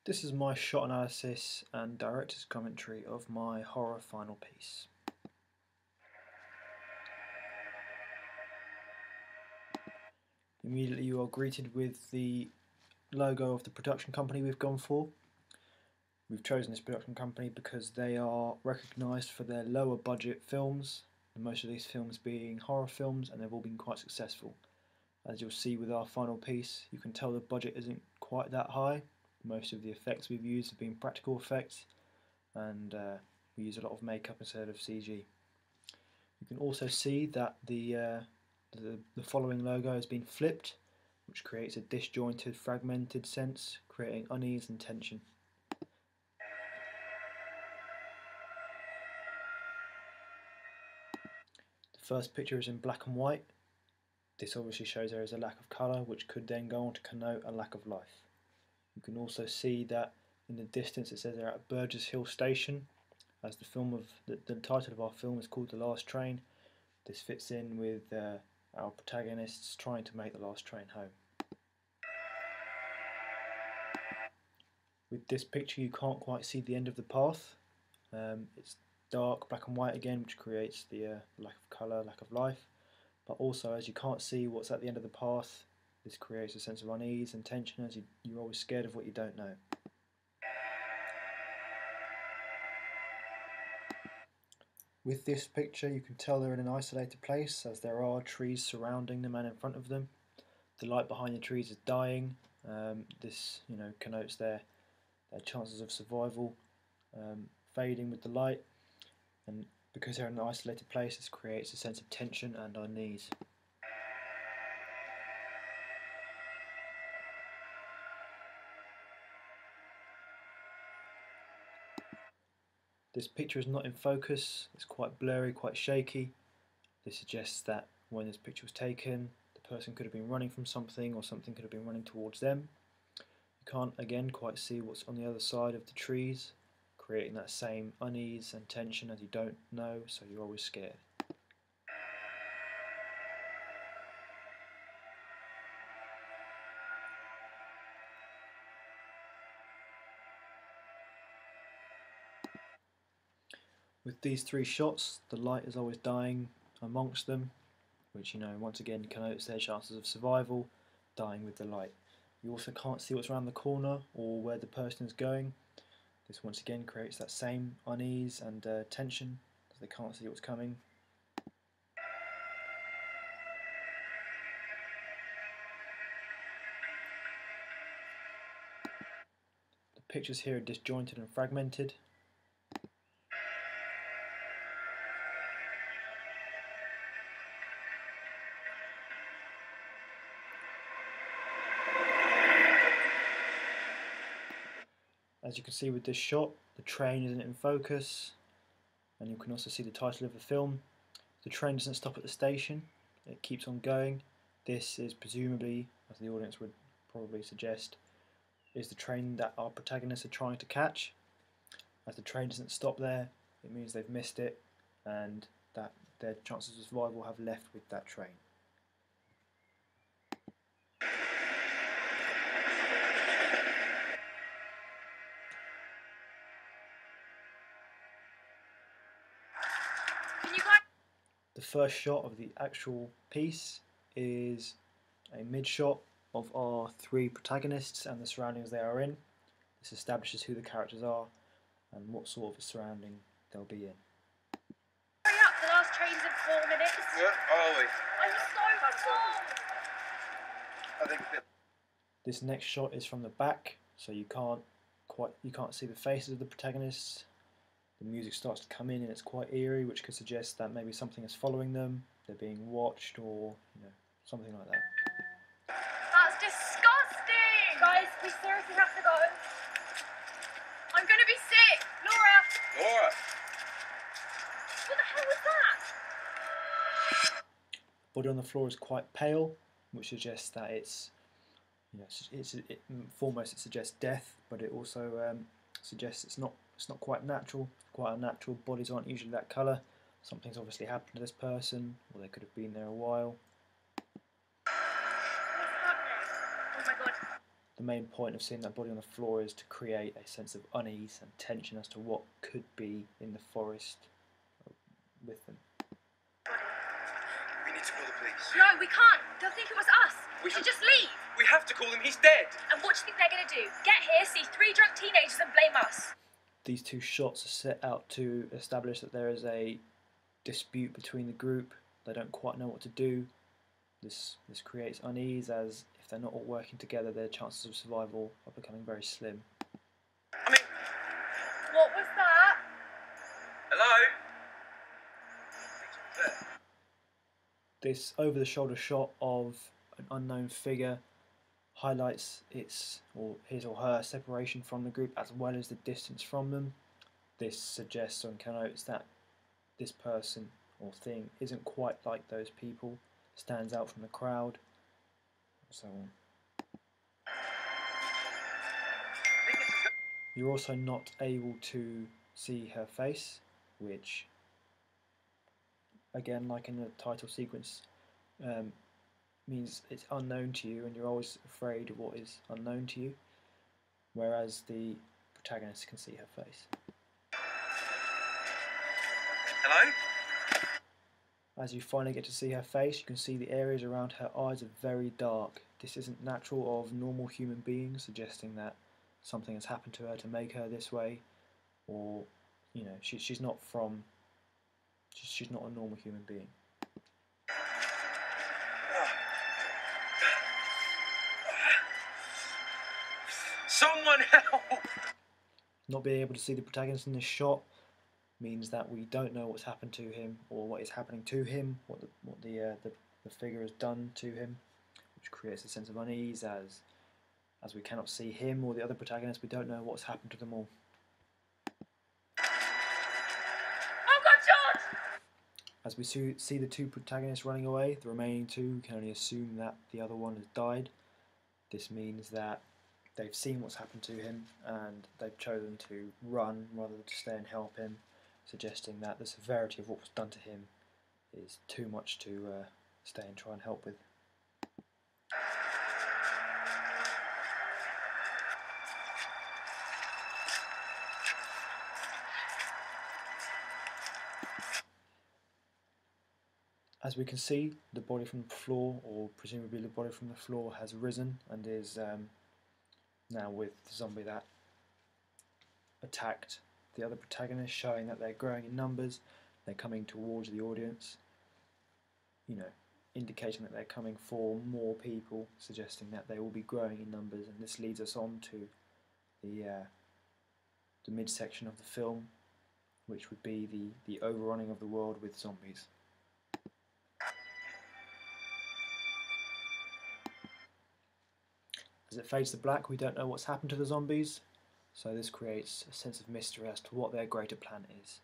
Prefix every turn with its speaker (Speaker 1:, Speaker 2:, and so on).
Speaker 1: This is my shot analysis and director's commentary of my horror final piece. Immediately you are greeted with the logo of the production company we've gone for. We've chosen this production company because they are recognised for their lower budget films, and most of these films being horror films, and they've all been quite successful. As you'll see with our final piece, you can tell the budget isn't quite that high. Most of the effects we've used have been practical effects, and we use a lot of makeup instead of CG. You can also see that the following logo has been flipped, which creates a disjointed, fragmented sense, creating unease and tension. The first picture is in black and white. This obviously shows there is a lack of colour, which could then go on to connote a lack of life. You can also see that in the distance it says they're at Burgess Hill Station, as the title of our film is called The Last Train. This fits in with our protagonists trying to make the last train home. With this picture you can't quite see the end of the path. It's dark, black and white again, which creates the lack of colour, lack of life. But also, as you can't see what's at the end of the path, this creates a sense of unease and tension, as you're always scared of what you don't know. With this picture you can tell they're in an isolated place, as there are trees surrounding them and in front of them. The light behind the trees is dying. This connotes their chances of survival fading with the light, and because they're in an isolated place, this creates a sense of tension and unease. This picture is not in focus, it's quite blurry, quite shaky. This suggests that when this picture was taken, the person could have been running from something, or something could have been running towards them. You can't again quite see what's on the other side of the trees, creating that same unease and tension as you don't know, so you're always scared. With these three shots, the light is always dying amongst them, which once again connotes their chances of survival, dying with the light. You also can't see what's around the corner or where the person is going. This once again creates that same unease and tension, as they can't see what's coming. The pictures here are disjointed and fragmented. As you can see with this shot, the train isn't in focus, and you can also see the title of the film. The train doesn't stop at the station, it keeps on going. This is presumably, as the audience would probably suggest, is the train that our protagonists are trying to catch. As the train doesn't stop there, it means they've missed it, and that their chances of survival have left with that train. The first shot of the actual piece is a mid-shot of our three protagonists and the surroundings they are in. This establishes who the characters are and what sort of a surrounding they'll be in.
Speaker 2: Hurry up, the last train's in 4 minutes.
Speaker 3: Yeah, are we?
Speaker 2: I'm so full.
Speaker 3: I think that
Speaker 1: This next shot is from the back, so you can't see the faces of the protagonists. The music starts to come in and it's quite eerie, which could suggest that maybe something is following them, they're being watched, or something like that.
Speaker 2: That's disgusting! Guys, we seriously have to go. I'm gonna be sick! Laura!
Speaker 3: Laura!
Speaker 2: What the hell was that?
Speaker 1: Body on the floor is quite pale, which suggests that foremost it suggests death, but it also suggests it's not quite natural. Quite unnatural. Bodies aren't usually that colour. Something's obviously happened to this person, or they could have been there a while.
Speaker 2: What's happening? Oh my god.
Speaker 1: the main point of seeing that body on the floor is to create a sense of unease and tension as to what could be in the forest with them.
Speaker 3: We need to call the police.
Speaker 2: No, we can't. They'll think it was us. We should just leave.
Speaker 3: We have to call him. He's dead.
Speaker 2: And what do you think they're going to do? Get here, see 3 drunk teenagers and blame us.
Speaker 1: These 2 shots are set out to establish that there is a dispute between the group. They don't quite know what to do. This creates unease, as if they're not all working together, their chances of survival are becoming very slim.
Speaker 3: I mean,
Speaker 2: What was that?
Speaker 3: hello?
Speaker 1: This over-the-shoulder shot of an unknown figure highlights his or her separation from the group as well as the distance from them. This suggests or connotes that this person or thing isn't quite like those people, stands out from the crowd, and so on. You're also not able to see her face, which, again, like in the title sequence, means it's unknown to you, and you're always afraid of what is unknown to you, whereas the protagonist can see her face.
Speaker 3: Hello?
Speaker 1: As you finally get to see her face, you can see the areas around her eyes are very dark. This isn't natural of normal human beings, suggesting that something has happened to her to make her this way, or, you know, she's not a normal human being.
Speaker 3: Someone help!
Speaker 1: Not being able to see the protagonist in this shot means that we don't know what's happened to him or what is happening to him, what the figure has done to him, which creates a sense of unease as we cannot see him or the other protagonist. We don't know what's happened to them all.
Speaker 2: Oh God, George!
Speaker 1: As we see the 2 protagonists running away, the remaining 2 can only assume that the other one has died. This means that they've seen what's happened to him and they've chosen to run rather than to stay and help him, suggesting that the severity of what was done to him is too much to stay and try and help with. As we can see, the body from the floor, or presumably the body from the floor, has risen and is now with the zombie that attacked the other protagonist, showing that they're growing in numbers. They're coming towards the audience, you know, indicating that they're coming for more people, suggesting that they will be growing in numbers. And this leads us on to the midsection of the film, which would be the overrunning of the world with zombies. As it fades to black, we don't know what's happened to the zombies, so this creates a sense of mystery as to what their greater plan is.